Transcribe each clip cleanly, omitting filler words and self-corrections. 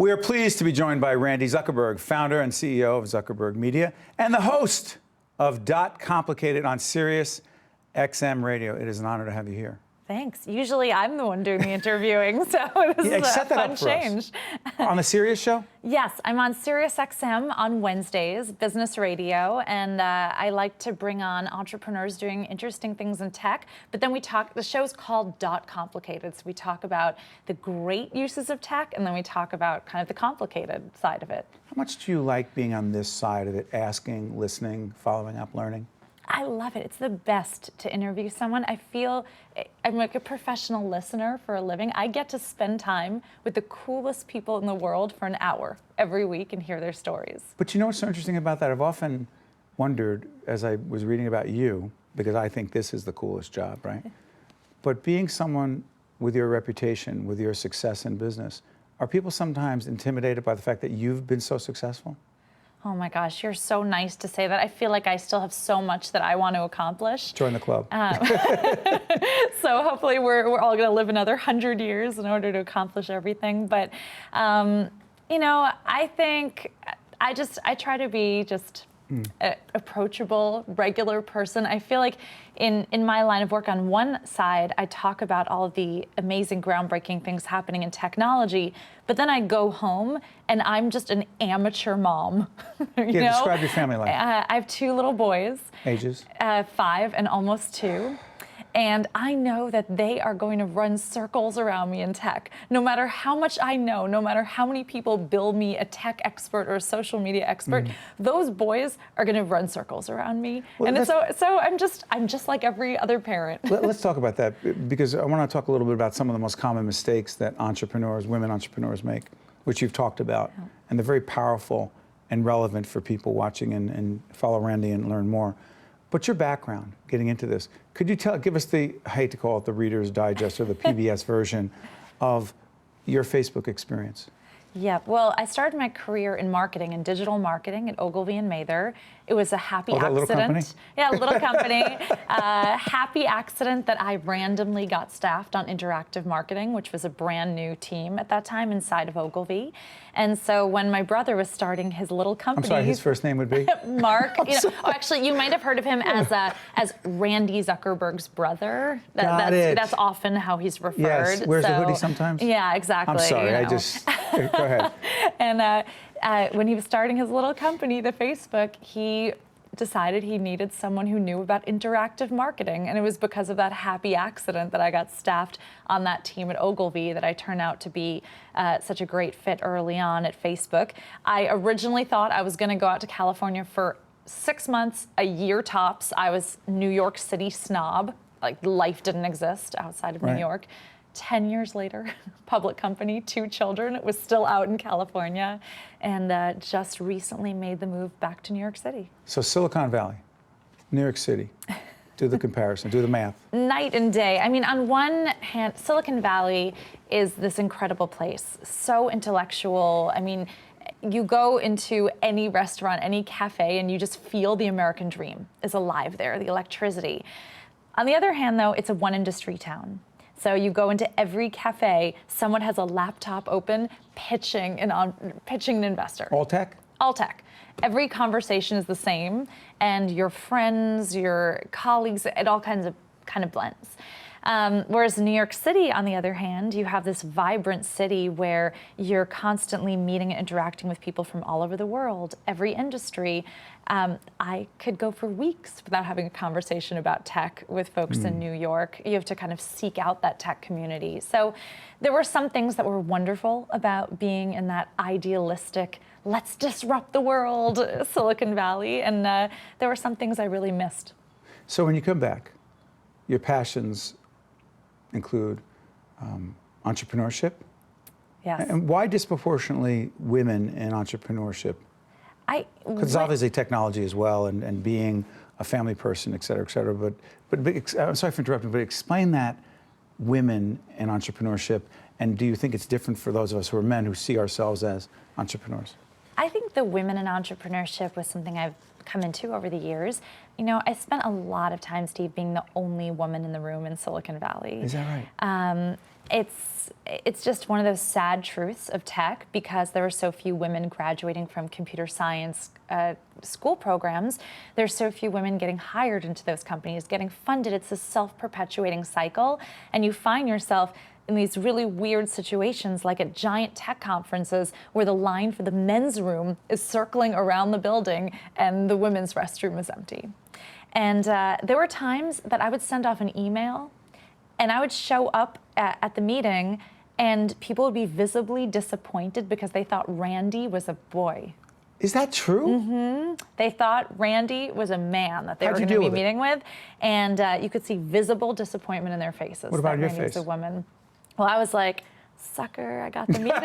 We are pleased to be joined by Randi Zuckerberg, founder and CEO of Zuckerberg Media, and the host of Complicated on Sirius XM Radio. It is an honor to have you here. Thanks. Usually I'm the one doing the interviewing, so this is a fun change. On the Sirius show? Yes, I'm on Sirius XM on Wednesdays, business radio, and I like to bring on entrepreneurs doing interesting things in tech. But then we talk, the show's called Complicated, so we talk about the great uses of tech, and then we talk about kind of the complicated side of it. How much do you like being on this side of it, asking, listening, following up, learning? I love it. It's the best to interview someone. I feel I'm like a professional listener for a living. I get to spend time with the coolest people in the world for an hour every week and hear their stories. But you know what's so interesting about that? I've often wondered, as I was reading about you, because I think this is the coolest job, right? But being someone with your reputation, with your success in business, are people sometimes intimidated by the fact that you've been so successful? Oh my gosh, you're so nice to say that. I feel like I still have so much that I want to accomplish. Join the club. So hopefully we're all going to live another 100 years in order to accomplish everything. But, you know, I think I try to be just an approachable, regular person. I feel like in my line of work, on one side, I talk about all of the amazing, groundbreaking things happening in technology, but then I go home and I'm just an amateur mom. Describe your family life. I have two little boys. Ages? 5 and almost 2. And I know that they are going to run circles around me in tech. No matter how much I know, no matter how many people bill me a tech expert or a social media expert, those boys are going to run circles around me. Well, and so I'm just like every other parent. Let's talk about that, because I want to talk a little bit about some of the most common mistakes that entrepreneurs, women entrepreneurs make, which you've talked about. Oh. And they're very powerful and relevant for people watching and follow Randi and learn more. But your background, getting into this, could you give us the, I hate to call it the Reader's Digest or the PBS version of your Facebook experience? Yeah, well, I started my career in marketing, in digital marketing at Ogilvy and Mather. It was a happy accident. Little company? Yeah, a little company. Happy accident that I randomly got staffed on interactive marketing, which was a brand new team at that time inside of Ogilvy. And so when my brother was starting his little company, I'm sorry, his first name would be Mark. Actually, you might have heard of him as Randi Zuckerberg's brother. That's often how he's referred. Yes, wears the hoodie sometimes. Yeah, exactly. I'm sorry, I just go ahead. And when he was starting his little company, the Facebook, he decided he needed someone who knew about interactive marketing. And it was because of that happy accident that I got staffed on that team at Ogilvy that I turned out to be such a great fit early on at Facebook. I originally thought I was going to go out to California for 6 months, a year tops. I was New York City snob. Like, life didn't exist outside of New York. 10 years later, public company, 2 children, it was still out in California, and just recently made the move back to New York City. So Silicon Valley, New York City, do the comparison, do the math. Night and day. I mean, on one hand, Silicon Valley is this incredible place, so intellectual. I mean, you go into any restaurant, any cafe, and you just feel the American dream is alive there, the electricity. On the other hand, though, it's a one-industry town. So you go into every cafe, someone has a laptop open, pitching an investor. All tech? All tech. Every conversation is the same, and your friends, your colleagues, it all kind of blends. Whereas in New York City, on the other hand, you have this vibrant city where you're constantly meeting and interacting with people from all over the world, every industry. I could go for weeks without having a conversation about tech with folks in New York. You have to kind of seek out that tech community. So there were some things that were wonderful about being in that idealistic, let's disrupt the world, Silicon Valley, and there were some things I really missed. So when you come back, your passions include entrepreneurship. Yes. And why disproportionately women in entrepreneurship? Because obviously technology as well, and being a family person, et cetera, but I'm sorry for interrupting, but explain that, women in entrepreneurship, and do you think it's different for those of us who are men who see ourselves as entrepreneurs? I think the women in entrepreneurship was something I've come into over the years. You know, I spent a lot of time, Steve, being the only woman in the room in Silicon Valley. Is that right? It's just one of those sad truths of tech, because there are so few women graduating from computer science school programs. There's so few women getting hired into those companies, getting funded. It's a self-perpetuating cycle, and you find yourself in these really weird situations, like at giant tech conferences where the line for the men's room is circling around the building and the women's restroom is empty. And there were times that I would send off an email and I would show up at the meeting and people would be visibly disappointed because they thought Randi was a boy. Is that true? Mm-hmm. They thought Randi was a man that they were going to be meeting with. And you could see visible disappointment in their faces. What about your Randi face? Was a woman. Well, I was like, sucker, I got the meeting.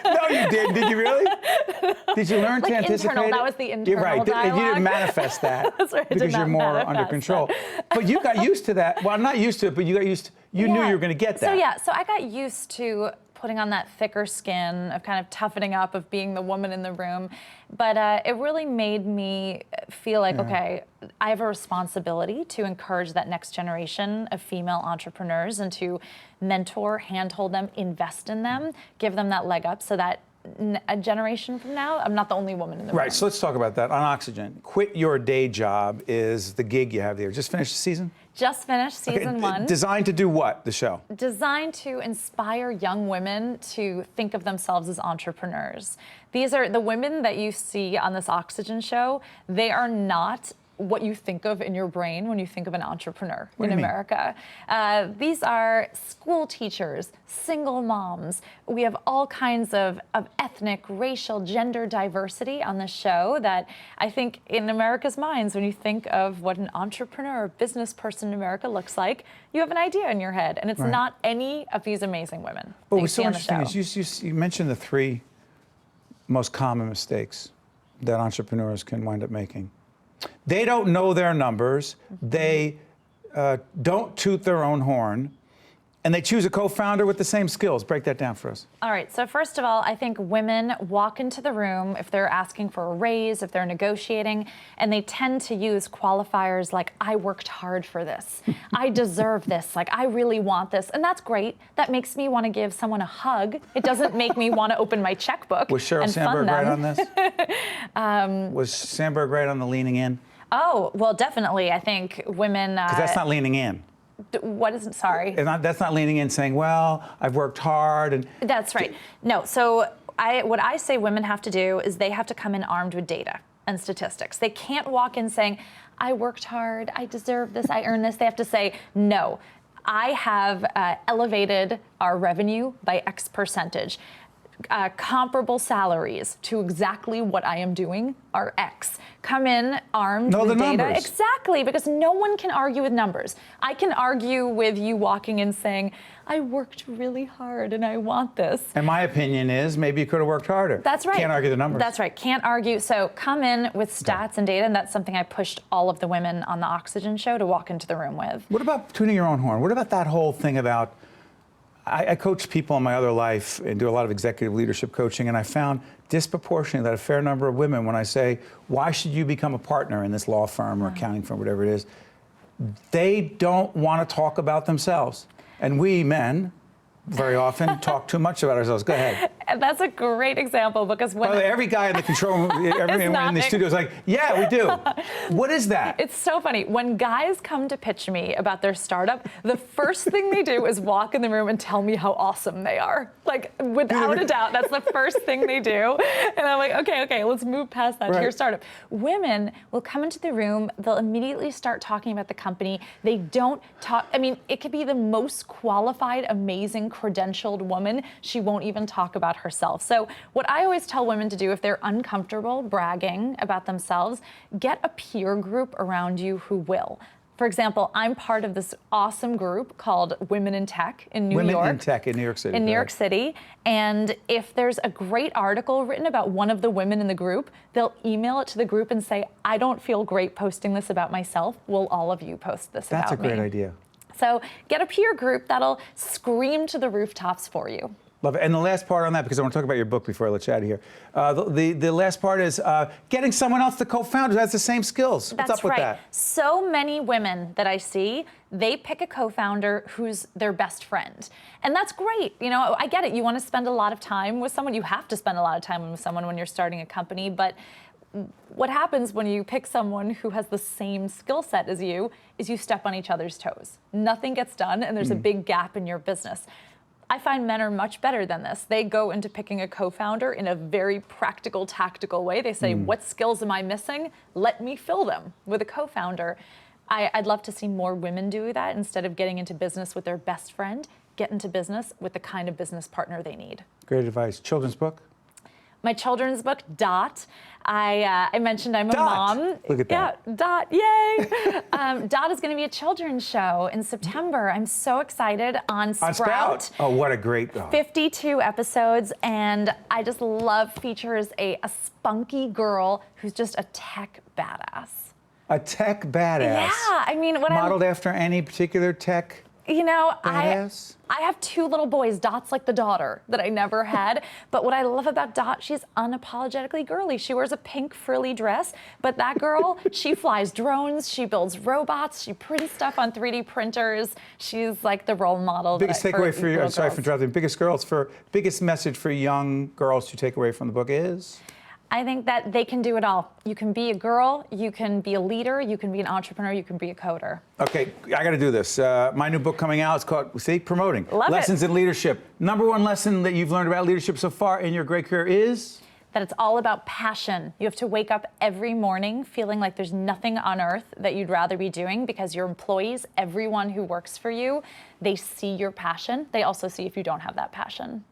No, you didn't. Did you really? Did you learn like to anticipate internal, it? that was the internal You're right. dialogue. You didn't manifest that. That's right, because you're more under control. But you got used to that. Well, I'm not used to it, but you got used to, you knew you were going to get that. So I got used to putting on that thicker skin of kind of toughening up, of being the woman in the room. But it really made me feel like, okay, I have a responsibility to encourage that next generation of female entrepreneurs and to mentor, handhold them, invest in them, give them that leg up so that a generation from now, I'm not the only woman in the room. Right, so let's talk about that. On Oxygen, Quit Your Day Job is the gig you have there. Just finished the season? Just finished season 1. Designed to do what, the show? Designed to inspire young women to think of themselves as entrepreneurs. These are the women that you see on this Oxygen show. They are not what you think of in your brain when you think of an entrepreneur in America. These are school teachers, single moms. We have all kinds of ethnic, racial, gender diversity on the show that I think in America's minds, when you think of what an entrepreneur or business person in America looks like, you have an idea in your head. And it's not any of these amazing women. What was so interesting is you mentioned the 3 most common mistakes that entrepreneurs can wind up making. They don't know their numbers, they don't toot their own horn, and they choose a co-founder with the same skills. Break that down for us. All right, so first of all, I think women walk into the room if they're asking for a raise, if they're negotiating, and they tend to use qualifiers like, I worked hard for this, I deserve this, like, I really want this, and that's great. That makes me want to give someone a hug. It doesn't make me want to open my checkbook. Was Sheryl and Sandberg right on this? Was Sandberg right on the leaning in? Oh, well, definitely. I think women... Because that's not leaning in. What is it? Sorry. That's not leaning in saying, well, I've worked hard. And that's right. No, so what I say women have to do is they have to come in armed with data and statistics. They can't walk in saying, I worked hard, I deserve this, I earned this. They have to say, no, I have elevated our revenue by X percentage. Comparable salaries to exactly what I am doing are X. Come in armed with data. Numbers. Exactly, because no one can argue with numbers. I can argue with you walking in saying, I worked really hard and I want this. And my opinion is maybe you could have worked harder. That's right. Can't argue the numbers. That's right. Can't argue. So come in with stats and data, and that's something I pushed all of the women on the Oxygen show to walk into the room with. What about tuning your own horn? What about that whole thing about I coach people in my other life and do a lot of executive leadership coaching, and I found disproportionately that a fair number of women, when I say, why should you become a partner in this law firm or accounting firm, whatever it is, they don't want to talk about themselves. And we men, very often, talk too much about ourselves. Go ahead. And that's a great example, because when... By the way, every guy in the control room, everyone in the studio is like, yeah, we do. What is that? It's so funny. When guys come to pitch me about their startup, the first thing they do is walk in the room and tell me how awesome they are. Like, without a doubt, that's the first thing they do. And I'm like, okay, let's move past that to your startup. Women will come into the room, they'll immediately start talking about the company. They don't talk, I mean, it could be the most qualified, amazing, credentialed woman. She won't even talk about herself. So what I always tell women to do if they're uncomfortable bragging about themselves, get a peer group around you who will. For example, I'm part of this awesome group called Women in Tech in New York. Women in Tech in New York City. In New York City. And if there's a great article written about one of the women in the group, they'll email it to the group and say, I don't feel great posting this about myself. Will all of you post this about me? That's a great idea. So get a peer group that'll scream to the rooftops for you. Love it. And the last part on that, because I want to talk about your book before I let you out of here. The last part is getting someone else to co-found who has the same skills. What's That's up with right. that? So many women that I see, they pick a co-founder who's their best friend. And that's great. You know, I get it. You want to spend a lot of time with someone. You have to spend a lot of time with someone when you're starting a company. But what happens when you pick someone who has the same skill set as you is you step on each other's toes. Nothing gets done, and there's a big gap in your business. I find men are much better than this. They go into picking a co-founder in a very practical, tactical way. They say, what skills am I missing? Let me fill them with a co-founder. I'd love to see more women do that. Instead of getting into business with their best friend, get into business with the kind of business partner they need. Great advice. Children's book? My children's book, Dot. I mentioned I'm a Dot. mom. Look at that. Yeah, Dot, yay. Dot is going to be a children's show in September. I'm so excited on Sprout. Oh, what a great... 52 episodes, and I just love features a spunky girl who's just a tech badass. A tech badass. Yeah, I mean, what Modeled after any particular tech You know, badass? I have two little boys. Dot's like the daughter that I never had. But what I love about Dot, she's unapologetically girly. She wears a pink frilly dress, but that girl, she flies drones, she builds robots, she prints stuff on 3D printers. She's like the role model. Biggest takeaway for you, I'm sorry for girls. interrupting, biggest message for young girls to take away from the book is? I think that they can do it all. You can be a girl, you can be a leader, you can be an entrepreneur, you can be a coder. Okay, I got to do this. My new book coming out, it's called, promoting. Love Lessons in Leadership. Number one lesson that you've learned about leadership so far in your great career is? That it's all about passion. You have to wake up every morning feeling like there's nothing on earth that you'd rather be doing, because your employees, everyone who works for you, they see your passion. They also see if you don't have that passion.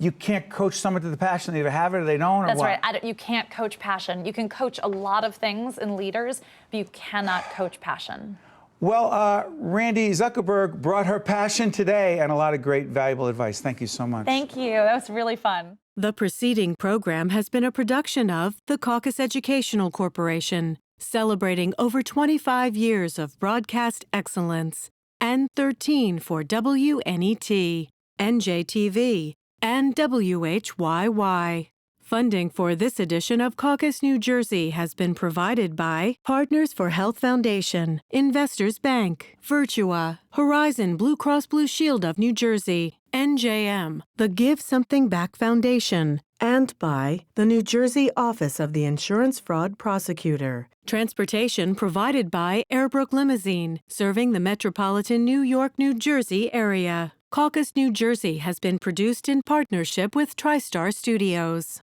You can't coach someone to the passion. They either have it or they don't, or That's what? right. You can't coach passion. You can coach a lot of things in leaders, but you cannot coach passion. Well, Randi Zuckerberg brought her passion today and a lot of great, valuable advice. Thank you so much. Thank you. That was really fun. The preceding program has been a production of the Caucus Educational Corporation, celebrating over 25 years of broadcast excellence, and 13 for WNET, NJTV, and WHYY. Funding for this edition of Caucus New Jersey has been provided by Partners for Health Foundation, Investors Bank, Virtua, Horizon Blue Cross Blue Shield of New Jersey, NJM, the Give Something Back Foundation, and by the New Jersey Office of the Insurance Fraud Prosecutor. Transportation provided by Airbrook Limousine, serving the metropolitan New York, New Jersey area. Caucus New Jersey has been produced in partnership with TriStar Studios.